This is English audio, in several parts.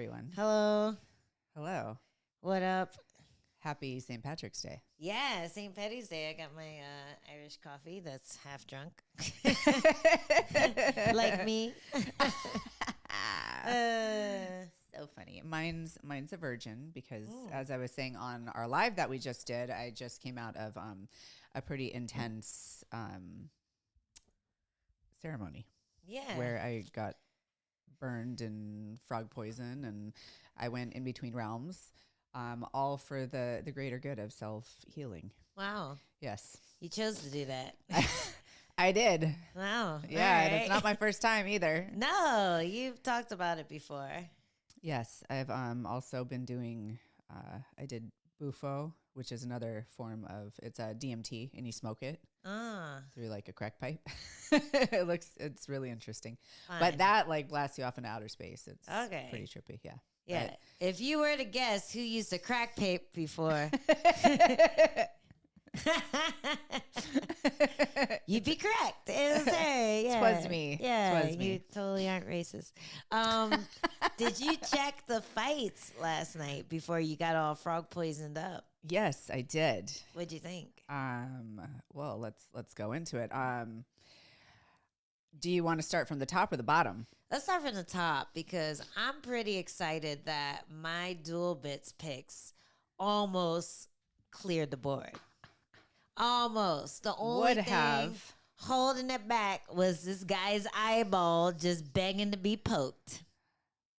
everyone. Hello. Hello. What up? Happy St. Patrick's Day. Yeah, St. Patty's Day. I got my Irish coffee that's half drunk. Like me. So funny. Mine's a virgin because as I was saying on our live that we just did, I just came out of a pretty intense ceremony. Yeah. Where I got burned and frog poison, and I went in between realms, all for the greater good of self-healing. Wow. Yes. You chose to do that. I did. Wow. Yeah, and it's not my first time either. No, you've talked about it before. Yes, I've also been doing, I did Bufo, which is another form of, it's a DMT, and you smoke it through like a crack pipe. It's really interesting. Fine. But that like blasts you off into outer space. It's Okay. pretty trippy, yeah. Yeah. But if you were to guess who used a crack pipe before, you'd be correct. It was her. Yeah. Twas me. Yeah, Twas me. you totally aren't racist. Did you check the fights last night before you got all frog poisoned up? Yes, I did. What'd you think? Well, let's go into it. Do you want to start from the top or the bottom? Let's start from the top because I'm pretty excited that my Duelbits picks almost cleared the board. Almost. The only thing holding it back was this guy's eyeball just begging to be poked.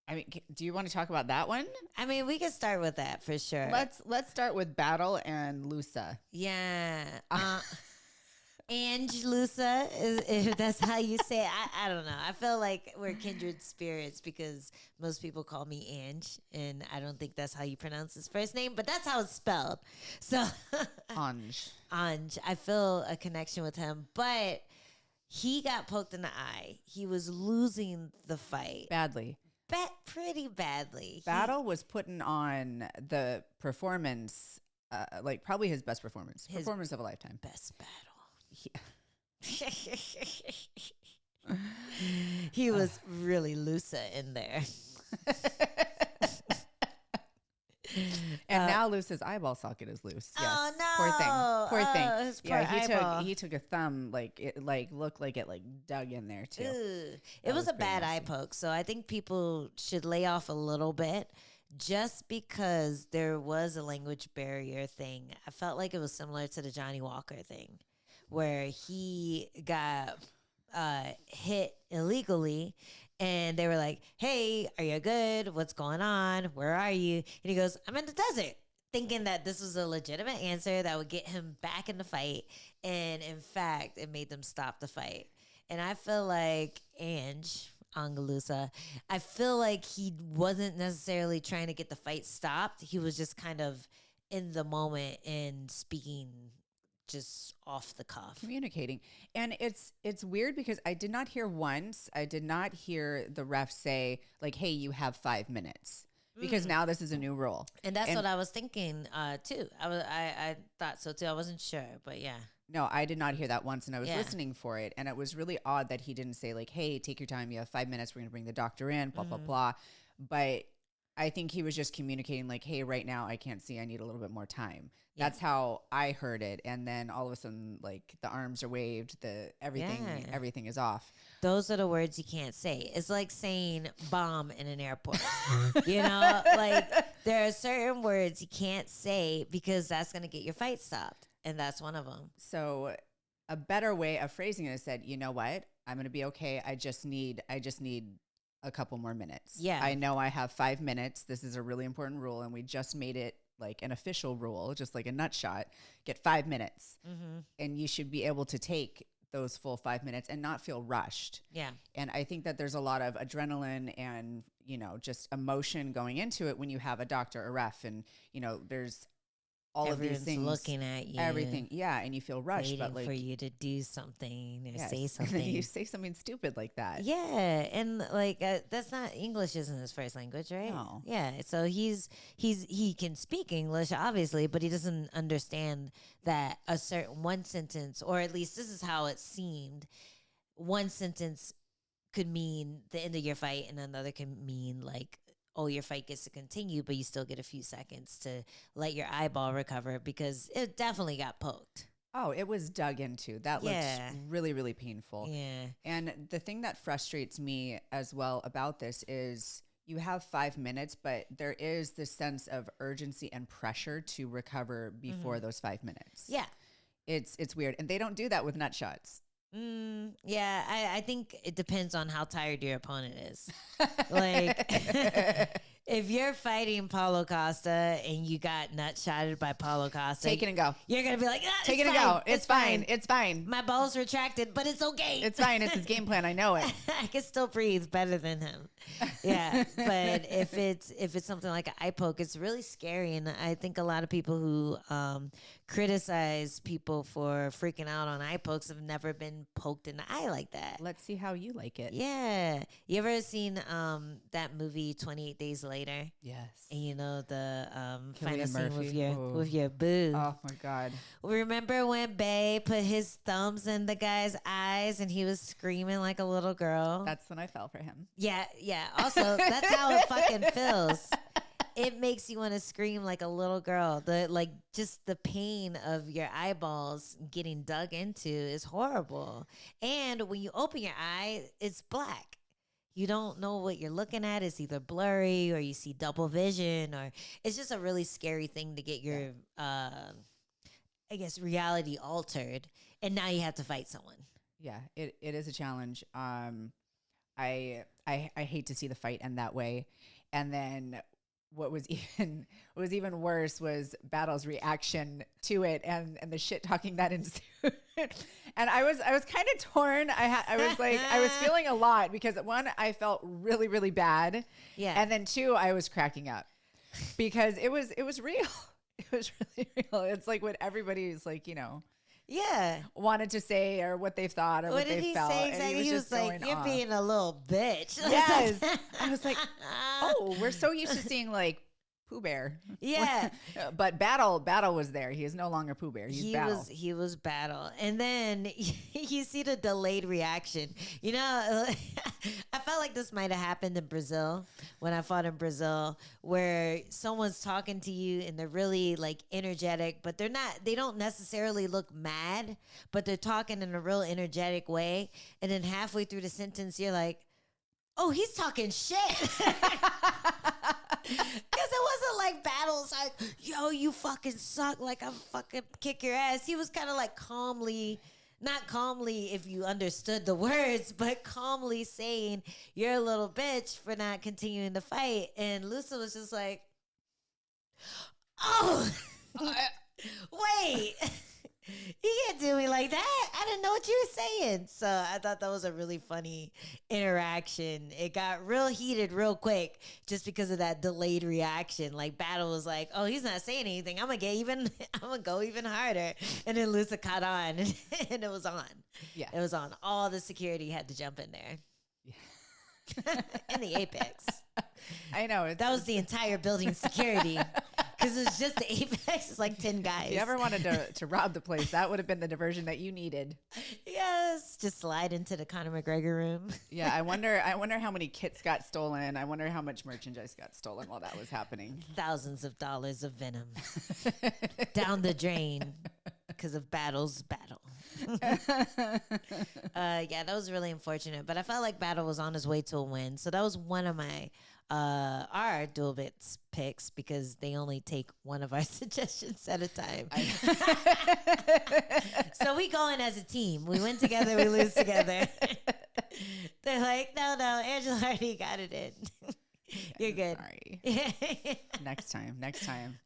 I mean, do you want to talk about that one? I mean, we can start with that for sure. Let's start with Battle and Lusa. Yeah. Ange Lusa, if that's how you say it. I don't know. I feel like we're kindred spirits because most people call me Ange, and I don't think that's how you pronounce his first name, but that's how it's spelled. So Ange. Ange. I feel a connection with him, but he got poked in the eye. He was losing the fight. Badly. Pretty badly. Battle was putting on the performance, like probably his best performance. Performance of a lifetime. Best battle. Yeah. He was really Lusa in there. And now Lusa's eyeball socket is loose. Yes. Oh no! Poor thing. His poor eyeball. He took a thumb, like it like looked like it like dug in there too. It was a pretty bad eye nasty. poke, so I think people should lay off a little bit. Just because there was a language barrier thing, I felt like it was similar to the Johnny Walker thing, where he got hit illegally, and they were like, "Hey, are you good? What's going on? Where are you?" And he goes, "I'm in the desert," thinking that this was a legitimate answer that would get him back in the fight. And in fact, it made them stop the fight. And I feel like Angalusa, I feel like he wasn't necessarily trying to get the fight stopped. He was just kind of in the moment and speaking just off the cuff. Communicating. And it's weird because I did not hear the ref say like, "Hey, you have 5 minutes." Because now this is a new rule. And that's what I was thinking too. I thought so too. I wasn't sure, but yeah. No, I did not hear that once, and I was listening for it, and it was really odd that he didn't say like, "Hey, take your time. You have 5 minutes. We're going to bring the doctor in." Blah blah blah. But I think he was just communicating like, "Hey, right now I can't see. I need a little bit more time." Yeah. That's how I heard it, and then all of a sudden, like the arms are waved, everything is off. Those are the words you can't say. It's like saying bomb in an airport. You know, like there are certain words you can't say because that's going to get your fight stopped. And that's one of them. So a better way of phrasing it is said, "You know what? I'm going to be okay. I just need a couple more minutes. Yeah. I know I have 5 minutes. This is a really important rule. And we just made it like an official rule, just like a nut shot. Get 5 minutes. And you should be able to take those full 5 minutes and not feel rushed." Yeah. And I think that there's a lot of adrenaline and, just emotion going into it when you have a doctor, a ref, and, there's all Everyone's of these things looking at you. Everything. Yeah. And you feel rushed, waiting but like for you to do something or yes. say And something. then you say something stupid like that. Yeah. And like, that's not English isn't his first language, right? No. Yeah. So he can speak English, obviously, but he doesn't understand that a certain one sentence, or at least this is how it seemed, one sentence could mean the end of your fight and another can mean like your fight gets to continue, but you still get a few seconds to let your eyeball recover because it definitely got poked. Oh, it was dug into. That looked really, really painful. Yeah. And the thing that frustrates me as well about this is you have 5 minutes, but there is this sense of urgency and pressure to recover before those 5 minutes. Yeah. It's weird. And they don't do that with nut shots. Yeah, I think it depends on how tired your opponent is. Like, if you're fighting Paulo Costa and you got nut shotted by Paulo Costa, take it and go. You're gonna be like, take it and go. It's fine. It's fine. My balls retracted, but it's okay. It's fine. It's his game plan. I know it. I can still breathe better than him. Yeah, but if it's something like an eye poke, it's really scary, and I think a lot of people who criticize people for freaking out on eye pokes have never been poked in the eye like that. Let's see how you like it. Yeah. You ever seen that movie 28 Days Later? Yes. And you know the final Cillian scene Murphy. with your boo. Oh my God. Remember when Bay put his thumbs in the guy's eyes and he was screaming like a little girl? That's when I fell for him. Yeah, yeah. Also, that's how it fucking feels. It makes you want to scream like a little girl. Just the pain of your eyeballs getting dug into is horrible. And when you open your eye, it's black. You don't know what you're looking at. It's either blurry or you see double vision, or it's just a really scary thing to get your, reality altered. And now you have to fight someone. Yeah, it is a challenge. I hate to see the fight end that way. And then what was even worse was Battle's reaction to it and the shit talking that ensued. And I was kind of torn. I was feeling a lot because one, I felt really, really bad. Yeah. And then two, I was cracking up because it was real. It was really real. It's like what everybody's like, wanted to say or what they thought or what they felt. What did he say exactly? He was like, "You're being a little bitch." Yes. I was like, oh, we're so used to seeing like Pooh Bear. Yeah. But Battle was there. He is no longer Pooh Bear. He was Battle. And then you see the delayed reaction. I felt like this might have happened in Brazil when I fought in Brazil, where someone's talking to you and they're really like energetic, but they don't necessarily look mad, but they're talking in a real energetic way. And then halfway through the sentence, you're like, oh, he's talking shit. Because it wasn't like Battle's like, yo, you fucking suck. Like, I'm fucking kick your ass. He was kind of like not calmly if you understood the words, but calmly saying, you're a little bitch for not continuing the fight. And Lusa was just like, oh, wait. You can't do me like that. I didn't know what you were saying. So I thought that was a really funny interaction. It got real heated real quick just because of that delayed reaction. Like Battle was like, oh, he's not saying anything. I'm gonna go even harder. And then Lusa caught on and it was on. Yeah. It was on. All the security had to jump in there. Yeah. In the apex. I know. That was the entire building security. Because it's just the apex. It's like 10 guys. If you ever wanted to rob the place, that would have been the diversion that you needed. Yes. Just slide into the Conor McGregor room. Yeah. I wonder how many kits got stolen. I wonder how much merchandise got stolen while that was happening. Thousands of dollars of venom down the drain because of Battle's battle. Yeah, that was really unfortunate. But I felt like Battle was on his way to a win. So that was one of my our Duelbits picks because they only take one of our suggestions at a time. So we go in as a team. We win together, we lose together. They're like, no, Angela already got it in. You're good. Sorry. Next time.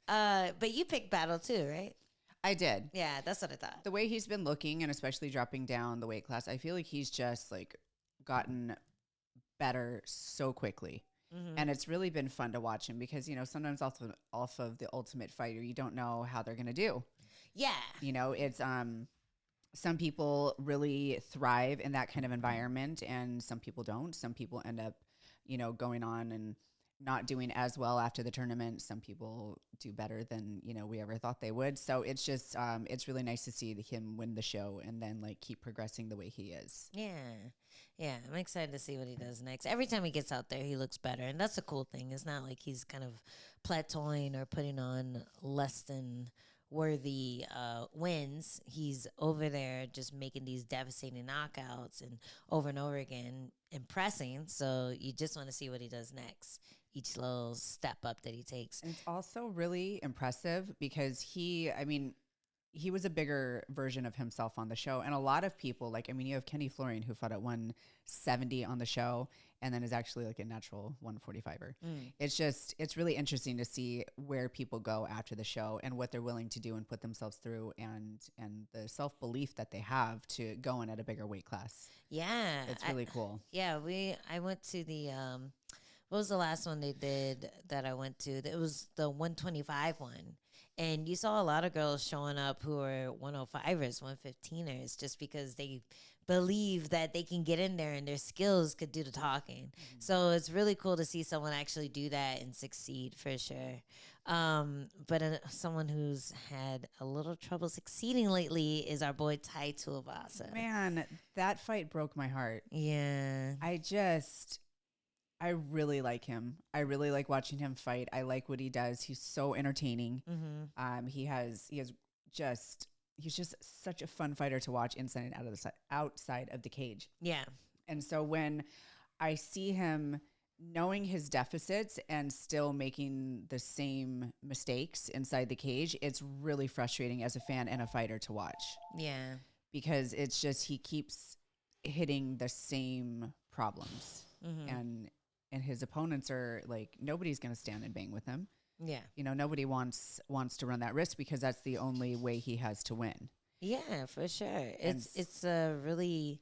But you picked Battle too, right? I did. Yeah, that's what I thought. The way he's been looking and especially dropping down the weight class, I feel like he's just like gotten better so quickly. Mm-hmm. And it's really been fun to watch him because, sometimes off of the Ultimate Fighter, you don't know how they're going to do. Yeah. It's some people really thrive in that kind of environment and some people don't. Some people end up, going on and not doing as well after the tournament. Some people do better than, we ever thought they would. So it's just, it's really nice to see him win the show and then like keep progressing the way he is. Yeah. Yeah. I'm excited to see what he does next. Every time he gets out there, he looks better. And that's a cool thing. It's not like he's kind of plateauing or putting on less than worthy wins. He's over there just making these devastating knockouts and over again, impressing. So you just want to see what he does next. Each little step up that he takes. And it's also really impressive because he was a bigger version of himself on the show. And a lot of people, you have Kenny Florian who fought at 170 on the show and then is actually like a natural 145er. It's really interesting to see where people go after the show and what they're willing to do and put themselves through and the self-belief that they have to go in at a bigger weight class. Yeah. It's really cool. Yeah. I went to the, what was the last one they did that I went to? It was the 125 one. And you saw a lot of girls showing up who are 105ers, 115ers, just because they believe that they can get in there and their skills could do the talking. So it's really cool to see someone actually do that and succeed for sure. But someone who's had a little trouble succeeding lately is our boy Tuivasa. Man, that fight broke my heart. Yeah. I really like him. I really like watching him fight. I like what he does. He's so entertaining. He's just such a fun fighter to watch inside and outside of the cage. Yeah. And so when I see him knowing his deficits and still making the same mistakes inside the cage, it's really frustrating as a fan and a fighter to watch. Yeah. Because it's just, he keeps hitting the same problems. And his opponents are like, nobody's going to stand and bang with him. Yeah. Nobody wants to run that risk because that's the only way he has to win. Yeah, for sure. It's a really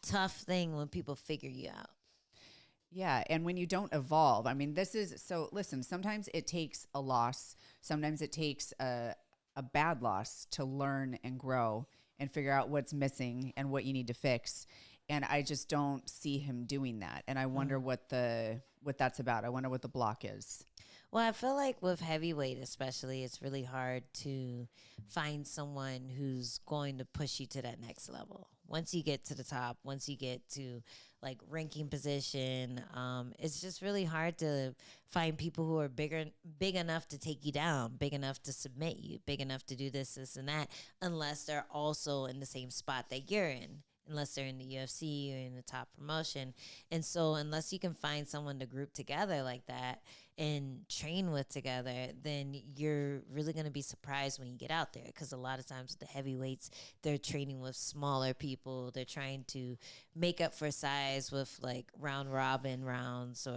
tough thing when people figure you out. Yeah, and when you don't evolve, listen, sometimes it takes a loss. Sometimes it takes a bad loss to learn and grow and figure out what's missing and what you need to fix. And I just don't see him doing that. And I wonder what that's about. I wonder what the block is. Well, I feel like with heavyweight especially, it's really hard to find someone who's going to push you to that next level. Once you get to the top, once you get to like ranking position, it's just really hard to find people who are big enough to take you down, big enough to submit you, big enough to do this and that, unless they're also in the same spot that you're in. Unless they're in the UFC or in the top promotion. And so unless you can find someone to group together like that and train with together, then you're really going to be surprised when you get out there. Because a lot of times with the heavyweights, they're training with smaller people. They're trying to make up for size with like round robin rounds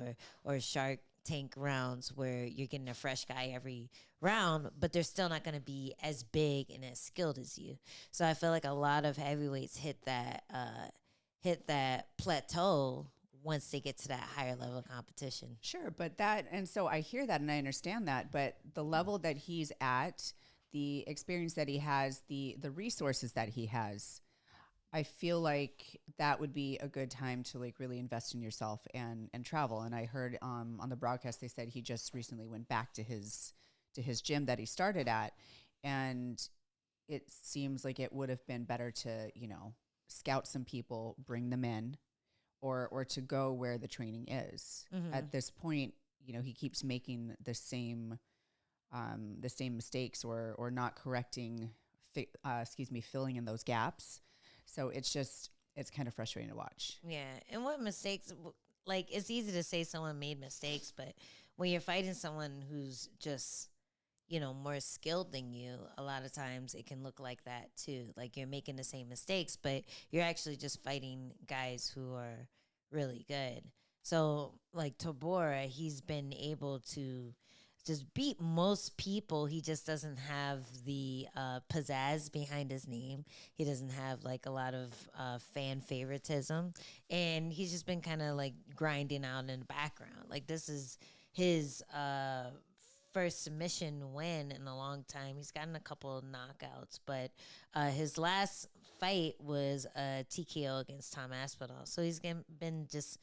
or Shark Tank rounds where you're getting a fresh guy every round, but they're still not going to be as big and as skilled as you. So I feel like a lot of heavyweights hit that plateau once they get to that higher level of competition. Sure, and so I hear that and I understand that, but the level that he's at, the experience that he has, the resources that he has, I feel like that would be a good time to like really invest in yourself and travel. And I heard on the broadcast, they said he just recently went back to his gym that he started at. And it seems like it would have been better to, scout some people, bring them in or to go where the training is. At this point, he keeps making the same mistakes or not correcting, filling in those gaps. So it's kind of frustrating to watch. Yeah. And what mistakes, like it's easy to say someone made mistakes, but when you're fighting someone who's just, more skilled than you, a lot of times it can look like that too. Like you're making the same mistakes, but you're actually just fighting guys who are really good. So like Tybura, he's been able to just beat most people. He just doesn't have the pizzazz behind his name. He doesn't have like a lot of fan favoritism. And he's just been kind of like grinding out in the background. Like this is his first submission win in a long time. He's gotten a couple of knockouts, but his last fight was a TKO against Tom Aspinall. So he's been just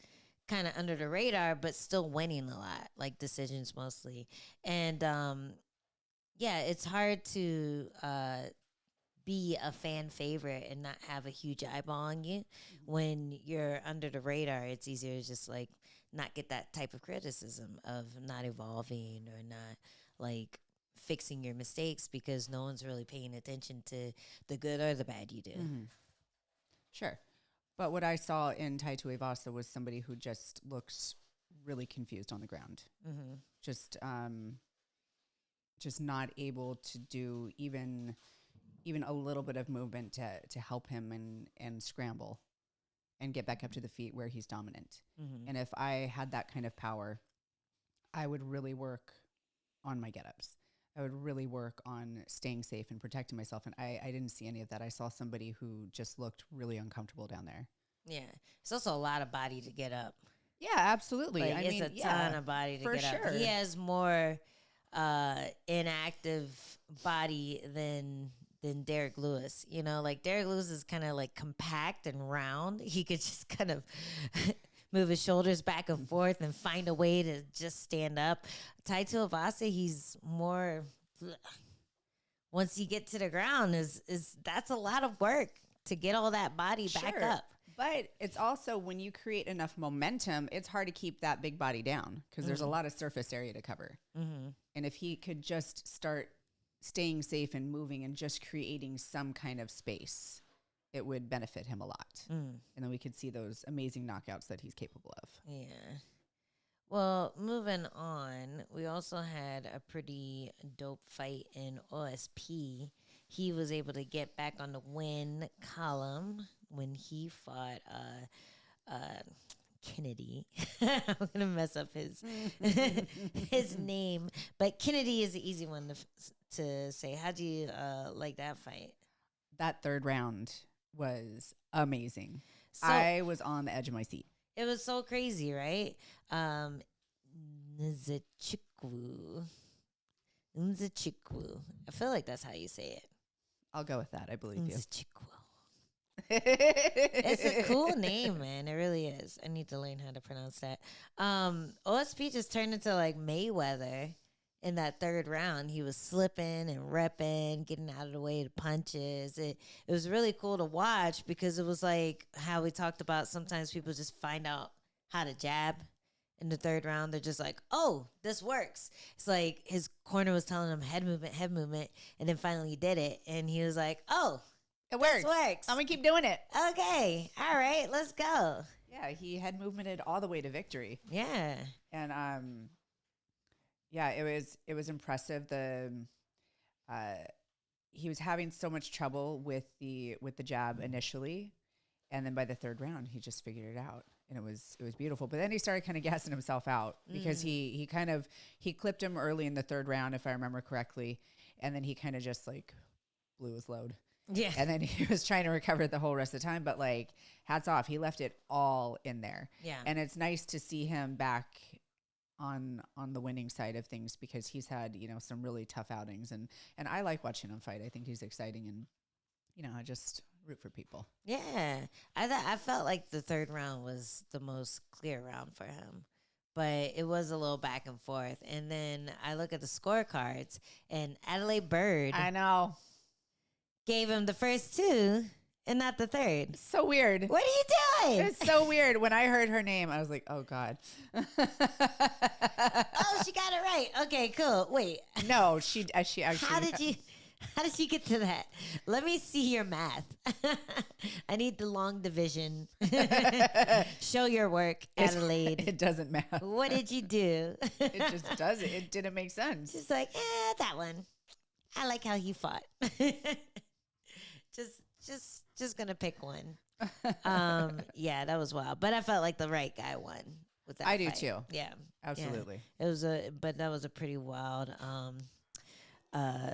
kind of under the radar, but still winning a lot, like decisions mostly. And yeah, it's hard to be a fan favorite and not have a huge eyeball on you. When you're under the radar, it's easier to just like not get that type of criticism of not evolving or not like fixing your mistakes, because no one's really paying attention to the good or the bad you do. Sure. But what I saw in Tai Tuivasa was somebody who just looks really confused on the ground. Just not able to do even a little bit of movement to help him and scramble and get back up to the feet where he's dominant. And if I had that kind of power, I would really work on my get-ups. I would really work on staying safe and protecting myself. And I didn't see any of that. I saw somebody who just looked really uncomfortable down there. Yeah. It's also a lot of body to get up. Yeah, absolutely. Like, it's a ton of body to get up. He has more inactive body than Derek Lewis. You know, like Derek Lewis is kind of like compact and round. He could just kind of move his shoulders back and forth and find a way to just stand up. Tai Tuivasa, he's more, once you get to the ground, is that's a lot of work to get all that body back up. But it's also, when you create enough momentum, it's hard to keep that big body down because there's a lot of surface area to cover. And if he could just start staying safe and moving and just creating some kind of space, it would benefit him a lot. And then we could see those amazing knockouts that he's capable of. Yeah. Well, moving on, we also had a pretty dope fight in OSP. He was able to get back on the win column when he fought Kennedy. I'm going to mess up his his name. But Kennedy is an easy one to say. How do you like that fight? That third round was amazing. So, I was on the edge of my seat. It was so crazy, right? Nzechukwu. I feel like that's how you say it. I'll go with that. I believe you. It's a cool name, man. It really is. I need to learn how to pronounce that. OSP just turned into like Mayweather in that third round. He was slipping and repping, getting out of the way to punches. It was really cool to watch because it was like how we talked about, sometimes people just find out how to jab in the third round. They're just like, oh, this works. It's like his corner was telling him head movement, and then finally he did it, and he was like, oh, it works. This works. I'm going to keep doing it. Okay. All right, let's go. Yeah, he head movemented all the way to victory. Yeah. And yeah, it was impressive. He was having so much trouble with the jab initially, and then by the third round, he just figured it out, and it was beautiful. But then he started kind of gassing himself out because he clipped him early in the third round, if I remember correctly, and then he kind of just like blew his load. Yeah. And then he was trying to recover it the whole rest of the time, but like, hats off, he left it all in there. Yeah. And it's nice to see him back on the winning side of things, because he's had, some really tough outings, and I like watching him fight. I think he's exciting, and I just root for people. Yeah. I felt like the third round was the most clear round for him, but it was a little back and forth. And then I look at the scorecards, and Adelaide Bird, I know, gave him the first two and not the third. So weird. What are you doing? It's so weird. When I heard her name, I was like, oh God. Oh, she got it right. Okay, cool. Wait. No, she actually. How did you get to that? Let me see your math. I need the long division. Show your work, Adelaide. It doesn't matter. What did you do? It just doesn't. It didn't make sense. Just like, that one. I like how he fought. Just gonna pick one. Yeah, that was wild. But I felt like the right guy won with that. I fight. do too. Yeah, absolutely. Yeah. But that was a pretty wild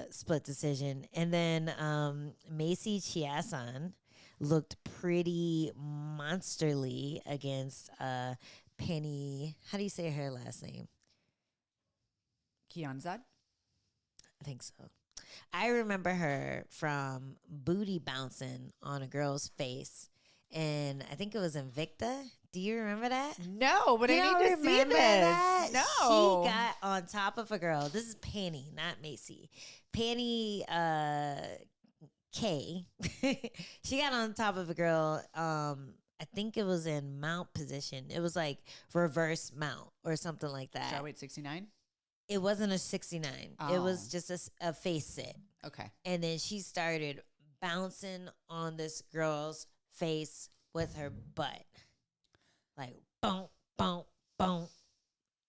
split decision. And then Macy Chiasson looked pretty monsterly against Penny. How do you say her last name? Kianzad? I think so. I remember her from booty bouncing on a girl's face, and I think it was Invicta Do you remember that? No, but You I don't need to see remember this. that? No. She got on top of a girl. This is Panny, not Macy. Panny K. She got on top of a girl. I think it was in mount position. It was like reverse mount or something like that. Strawweight 69? It wasn't a 69. It was just a face sit. Okay. And then she started bouncing on this girl's face with her butt. Like, boom, boom, boom.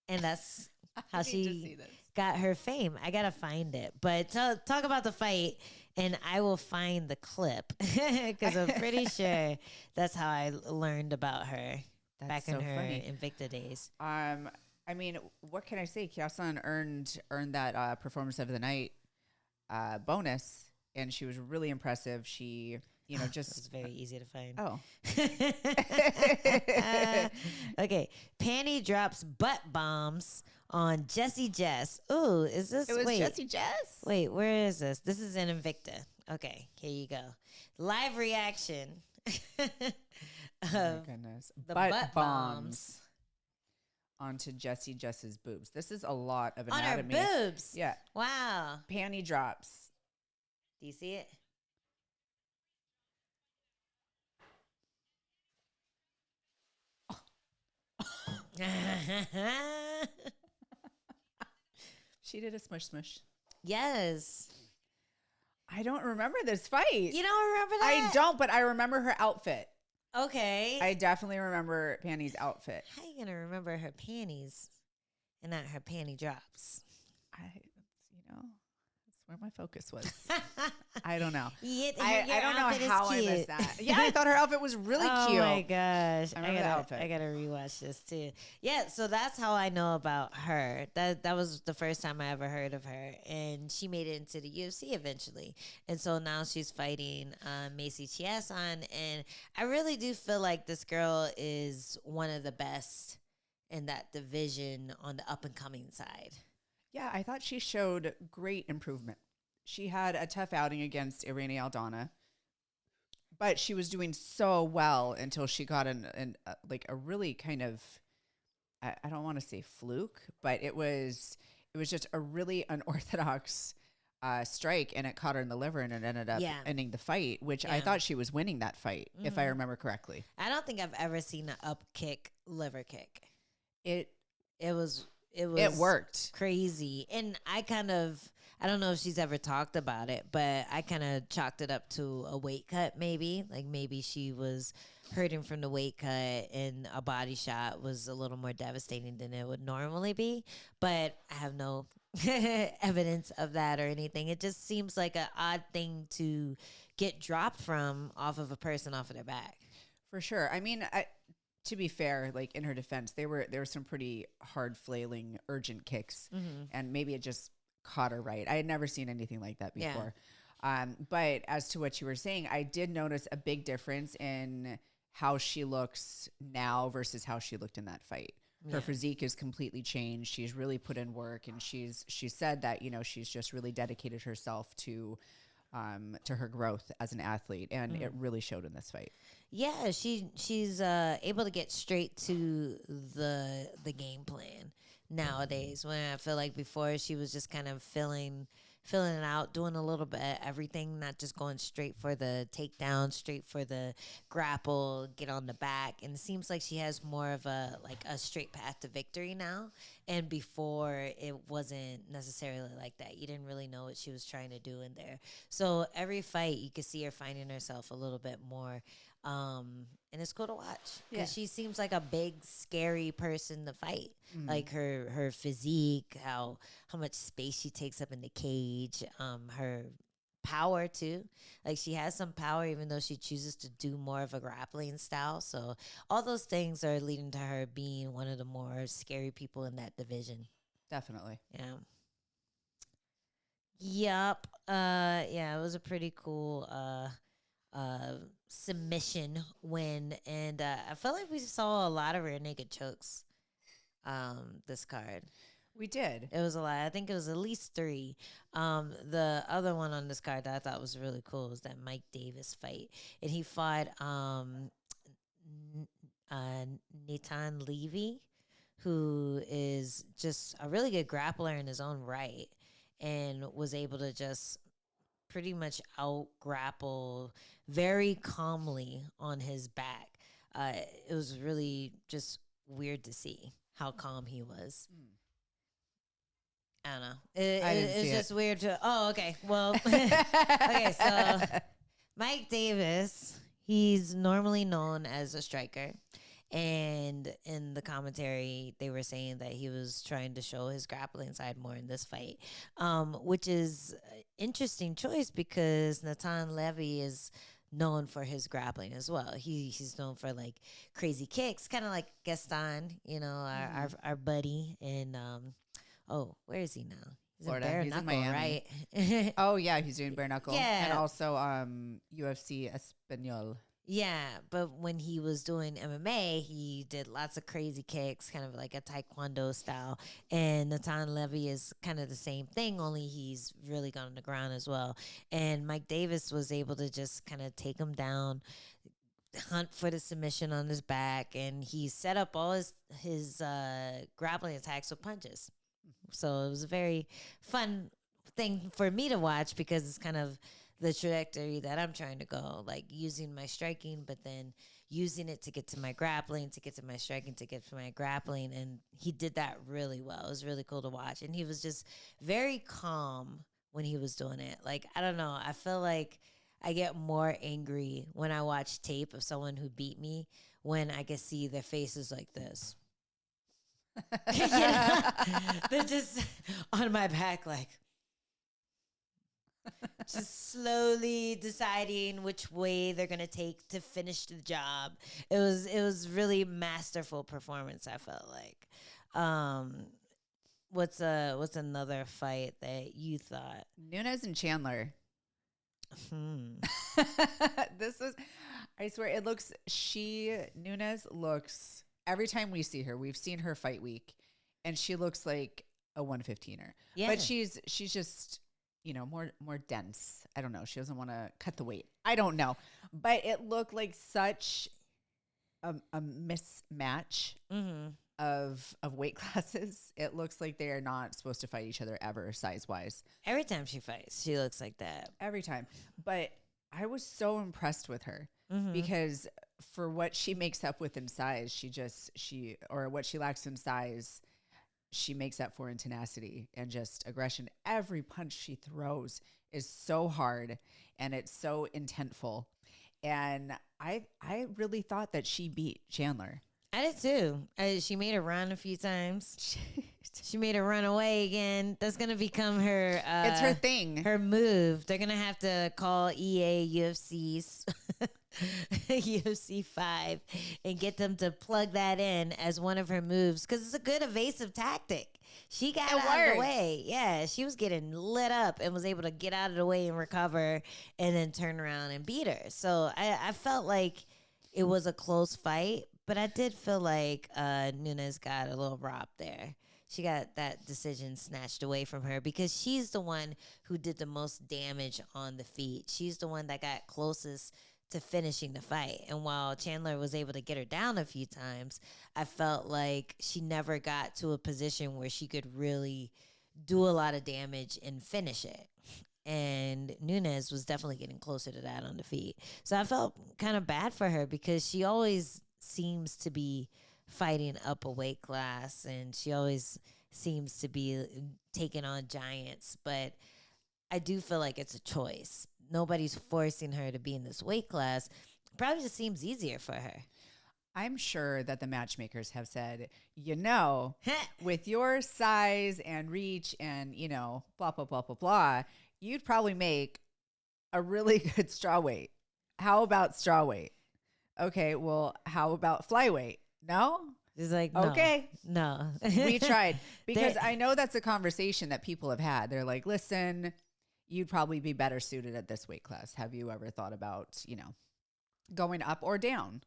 And that's how she got her fame. I got to find it. But talk about the fight, and I will find the clip because I'm pretty sure that's how I learned about her back in her Invicta days. I mean, what can I say? Kyasan earned that performance of the night bonus, and she was really impressive. She, just it's very easy to find. Oh, okay. Panty drops butt bombs on Jess. Ooh, is this? It was Jess. Wait, where is this? This is in Invicta. Okay, here you go. Live reaction. Oh my goodness! The butt bombs onto Jess's boobs. This is a lot of on anatomy. On her boobs. Yeah. Wow. Panty drops. Do you see it? She did a smush. Yes. I don't remember this fight. You don't remember that? I don't, but I remember her outfit. Okay. I definitely remember Panty's outfit. How you gonna remember her panties and not her panty drops? That's where my focus was. I don't know. I don't know how I missed that. Yeah, I thought her outfit was really cute. Oh my gosh. I remember the outfit. I gotta rewatch this too. Yeah, so that's how I know about her. That was the first time I ever heard of her. And she made it into the UFC eventually. And so now she's fighting Macy Chiasson. And I really do feel like this girl is one of the best in that division on the up and coming side. Yeah, I thought she showed great improvement. She had a tough outing against Irene Aldana, but she was doing so well until she got a really kind of, I don't want to say fluke, but it was just a really unorthodox strike, and it caught her in the liver, and it ended up ending the fight, which I thought she was winning that fight, if I remember correctly. I don't think I've ever seen an up kick, liver kick. It worked crazy. And I don't know if she's ever talked about it, but I kind of chalked it up to a weight cut. Maybe she was hurting from the weight cut and a body shot was a little more devastating than it would normally be, but I have no evidence of that or anything. It just seems like an odd thing to get dropped from off of a person off of their back. For sure. I mean, to be fair, like in her defense, there were some pretty hard flailing urgent kicks, and maybe it just caught her right. I had never seen anything like that before. Yeah. But as to what you were saying, I did notice a big difference in how she looks now versus how she looked in that fight. Her physique is completely changed. She's really put in work, and she said that, she's just really dedicated herself to her growth as an athlete, and it really showed in this fight. Yeah, she's able to get straight to the game plan nowadays. When I feel like before she was just kind of filling it out, doing a little bit of everything, not just going straight for the takedown, straight for the grapple, get on the back. And it seems like she has more of a straight path to victory now. And before, it wasn't necessarily like that. You didn't really know what she was trying to do in there. So every fight, you could see her finding herself a little bit more. And it's cool to watch because she seems like a big, scary person to fight. Like her physique, how much space she takes up in the cage, her power too. Like she has some power, even though she chooses to do more of a grappling style. So all those things are leading to her being one of the more scary people in that division. Definitely. Yeah. Yep. Yeah, it was a pretty cool submission win, and I felt like we saw a lot of rear naked chokes this card. We did. It was a lot. I think it was at least 3. The other one on this card that I thought was really cool was that Mike Davis fight, and he fought Nathan Levy, who is just a really good grappler in his own right and was able to just pretty much out grapple very calmly on his back. It was really just weird to see how calm he was. I don't know. It's just weird to. Oh, okay. Well, okay. So Mike Davis, he's normally known as a striker. And in the commentary, they were saying that he was trying to show his grappling side more in this fight, which is an interesting choice because Nathan Levy is known for his grappling as well. He's known for like crazy kicks, kind of like Gaston, our buddy. And where is he now? He's Florida. in bare He's knuckle, in Miami. right? Oh yeah, he's doing bare knuckle. Yeah. And also UFC Espanol. Yeah, but when he was doing MMA, he did lots of crazy kicks, kind of like a taekwondo style. And Nathan Levy is kind of the same thing, only he's really gone on the ground as well. And Mike Davis was able to just kind of take him down, hunt for the submission on his back, and he set up all his grappling attacks with punches. So it was a very fun thing for me to watch because it's kind of the trajectory that I'm trying to go, like using my striking, but then using it to get to my grappling, to get to my striking, to get to my grappling. And he did that really well. It was really cool to watch. And he was just very calm when he was doing it. Like, I don't know. I feel like I get more angry when I watch tape of someone who beat me when I can see their faces like this. They're just on my back, like, just slowly deciding which way they're gonna take to finish the job. It was really masterful performance, I felt like. What's another fight that you thought? Nunes and Chandler. This is, I swear, Nunes looks, every time we see her, we've seen her fight week, and she looks like a 115er. Yeah. But she's just, more dense. I don't know. She doesn't want to cut the weight. I don't know. But it looked like such a mismatch of weight classes. It looks like they are not supposed to fight each other ever, size-wise. Every time she fights, she looks like that. Every time. But I was so impressed with her because for what she makes up with in size, or what she lacks in size, she makes up for in tenacity and just aggression. Every punch she throws is so hard and it's so intentful. And I really thought that she beat Chandler. I did too. She made her run a few times. She made her run away again. That's going to become her... it's her thing. Her move. They're going to have to call EA UFC's UFC 5 and get them to plug that in as one of her moves because it's a good evasive tactic. She got out of the way. Yeah, she was getting lit up and was able to get out of the way and recover and then turn around and beat her. So I felt like it was a close fight, but I did feel like Nunes got a little robbed there. She got that decision snatched away from her because she's the one who did the most damage on the feet. She's the one that got closest to finishing the fight. And while Chandler was able to get her down a few times, I felt like she never got to a position where she could really do a lot of damage and finish it. And Nunes was definitely getting closer to that on the feet. So I felt kind of bad for her because she always seems to be fighting up a weight class and she always seems to be taking on giants. But I do feel like it's a choice. Nobody's forcing her to be in this weight class. Probably just seems easier for her. I'm sure that the matchmakers have said, with your size and reach and, blah, blah, blah, blah, blah, you'd probably make a really good straw weight. How about straw weight? Okay, well, how about flyweight? No? It's like, no, okay. No. We tried. Because I know that's a conversation that people have had. They're like, listen, you'd probably be better suited at this weight class. Have you ever thought about, going up or down?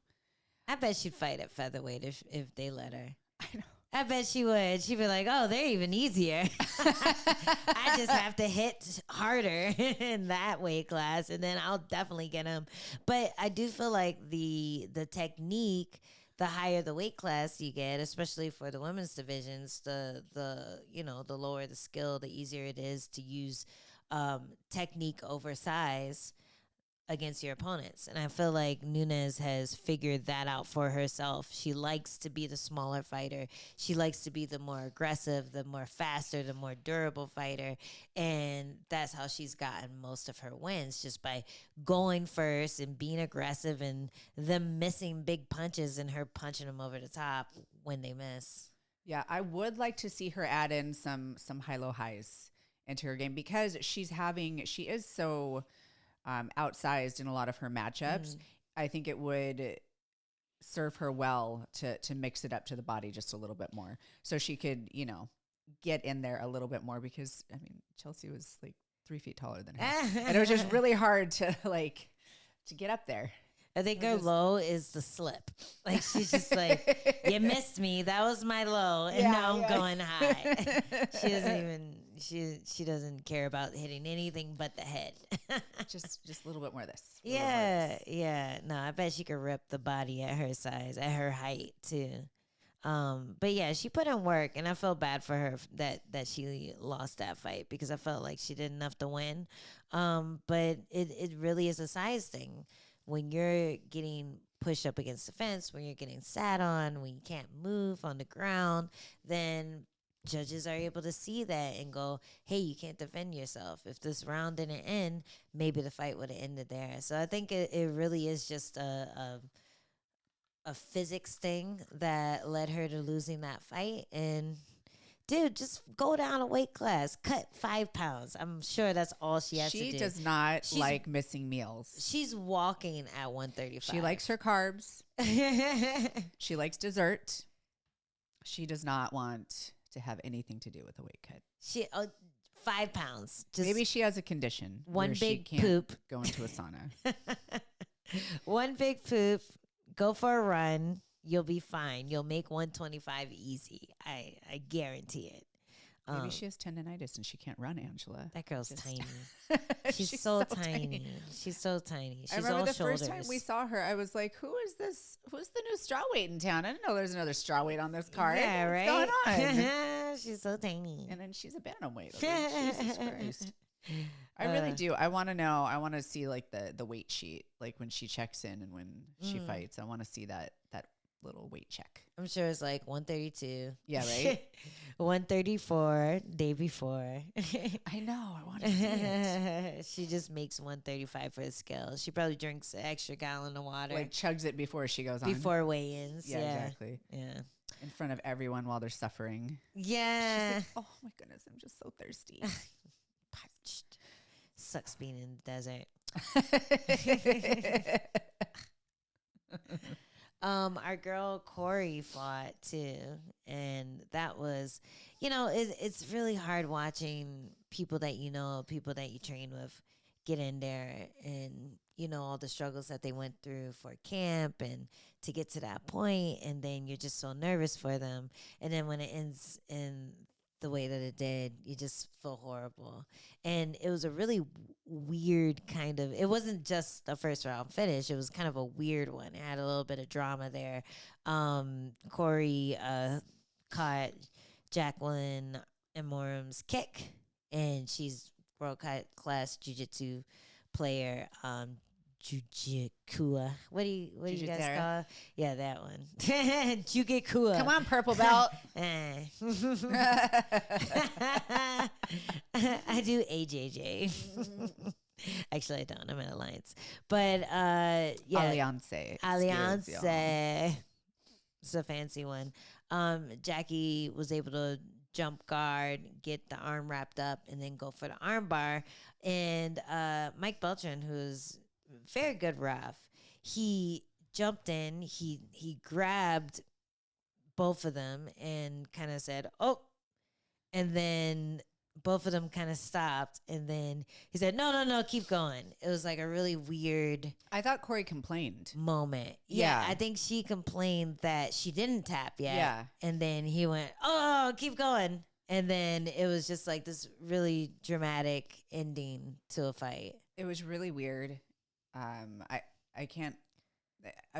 I bet she'd fight at featherweight if they let her. I know. I bet she would. She'd be like, oh, they're even easier. I just have to hit harder in that weight class, and then I'll definitely get them. But I do feel like the technique the higher the weight class you get, especially for the women's divisions, the the lower the skill, the easier it is to use technique over size against your opponents. And I feel like Nunes has figured that out for herself. She likes to be the smaller fighter. She likes to be the more aggressive, the more faster, the more durable fighter. And that's how she's gotten most of her wins, just by going first and being aggressive and them missing big punches and her punching them over the top when they miss. Yeah, I would like to see her add in some high-low highs into her game, because she is so outsized in a lot of her matchups. I think it would serve her well to mix it up to the body just a little bit more, so she could, get in there a little bit more, because I mean, Chelsea was like 3 feet taller than her, and it was just really hard to get up there. I think her low is the slip. Like, she's just like, you missed me. That was my low, and now I'm going high. She doesn't even. She doesn't care about hitting anything but the head. just a little bit more of this. Yeah. No, I bet she could rip the body at her size, at her height too. But yeah, she put in work, and I felt bad for her that she lost that fight, because I felt like she did enough to win. But it really is a size thing. When you're getting pushed up against the fence, when you're getting sat on, when you can't move on the ground, then judges are able to see that and go, hey, you can't defend yourself. If this round didn't end, maybe the fight would have ended there. So I think it really is just a physics thing that led her to losing that fight. And dude, just go down a weight class, cut 5 pounds. I'm sure that's all she has to do. She does not like missing meals. She's walking at 135. She likes her carbs. She likes dessert. She does not want to have anything to do with a weight cut. She 5 pounds. Just maybe she has a condition. One big poop. Go into a sauna. One big poop. Go for a run. You'll be fine. You'll make 125 easy. I guarantee it. Maybe she has tendonitis and she can't run, Angela. That girl's tiny. She's so tiny. She's so tiny. She's I remember all the shoulders. first time we saw her, I was like, who is this? Who's the new strawweight in town? I didn't know there's another strawweight on this card. Yeah, What's right? going on? She's so tiny. And then she's a bantamweight. Like, Jesus Christ. I really do. I want to know. I want to see like the weight sheet, like when she checks in and when she fights. I want to see that little weight check. I'm sure it's like 132. Yeah, right? 134 day before. I know. I want to see it. She just makes 135 for the scale. She probably drinks an extra gallon of water. Like chugs it before she goes on. Before weigh-ins. Yeah, exactly. Yeah. In front of everyone while they're suffering. Yeah. She's like, oh my goodness, I'm just so thirsty. Parched. Sucks being in the desert. Our girl Corey fought too, and that was, it's really hard watching people that people that you train with get in there, and all the struggles that they went through for camp and to get to that point, and then you're just so nervous for them, and then when it ends in the way that it did, you just feel horrible. And it was a really weird kind of, it wasn't just the first round finish, it was kind of a weird one. It had a little bit of drama there. Corey caught Jacqueline Amorum's kick, and she's world-class jiu-jitsu player. Jujikua. What do you guys call? Yeah, that one. Jujikua. Come on, purple belt. I do AJJ. Actually, I don't. I'm in Alliance. But yeah. Alliance. It's a fancy one. Jackie was able to jump guard, get the arm wrapped up, and then go for the arm bar. And Mike Beltran, who's very good ref, he jumped in, he grabbed both of them and kind of said, oh, and then both of them kind of stopped, and then he said, no, keep going. It was like a really weird, I thought Corey complained moment. Yeah, I think she complained that she didn't tap yet. Yeah. And then he went, oh, keep going. And then it was just like this really dramatic ending to a fight. It was really weird. I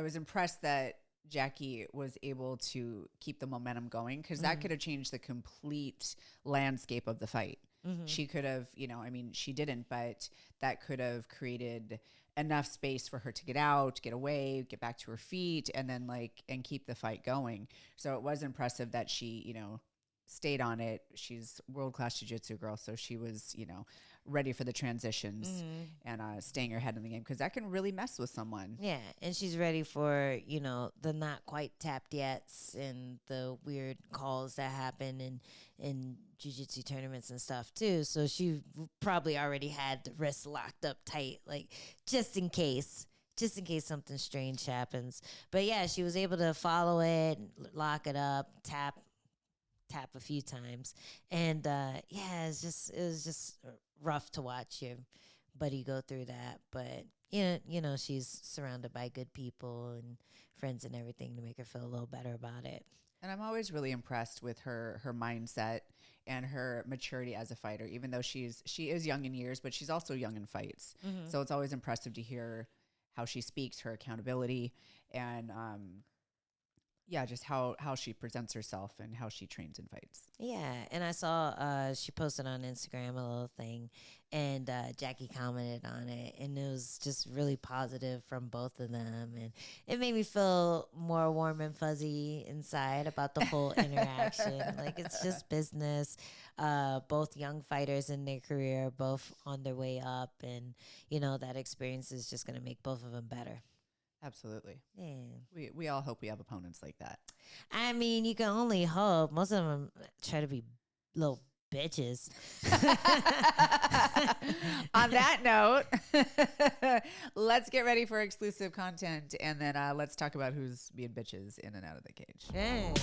was impressed that Jackie was able to keep the momentum going, because that could have changed the complete landscape of the fight. She could have, I mean, she didn't, but that could have created enough space for her to get out, get away, get back to her feet, and then and keep the fight going. So it was impressive that she, stayed on it. She's world-class jiu-jitsu girl, so she was, ready for the transitions and staying her head in the game, because that can really mess with someone. Yeah, and she's ready for, the not quite tapped yets and the weird calls that happen in jiu-jitsu tournaments and stuff too. So she probably already had the wrists locked up tight, just in case something strange happens. But yeah, she was able to follow it, lock it up, tap a few times, and it was just rough to watch your buddy go through that. But she's surrounded by good people and friends and everything to make her feel a little better about it. And I'm always really impressed with her mindset and her maturity as a fighter, even though she is young in years, but she's also young in fights. So it's always impressive to hear how she speaks, her accountability, and just how she presents herself and how she trains in fights. Yeah, and I saw she posted on Instagram a little thing, and Jackie commented on it, and it was just really positive from both of them, and it made me feel more warm and fuzzy inside about the whole interaction. It's just business. Both young fighters in their career, both on their way up, and that experience is just going to make both of them better. Absolutely. Yeah. We all hope we have opponents like that. I mean, you can only hope. Most of them try to be little bitches. On that note, let's get ready for exclusive content, and then let's talk about who's being bitches in and out of the cage. Yeah.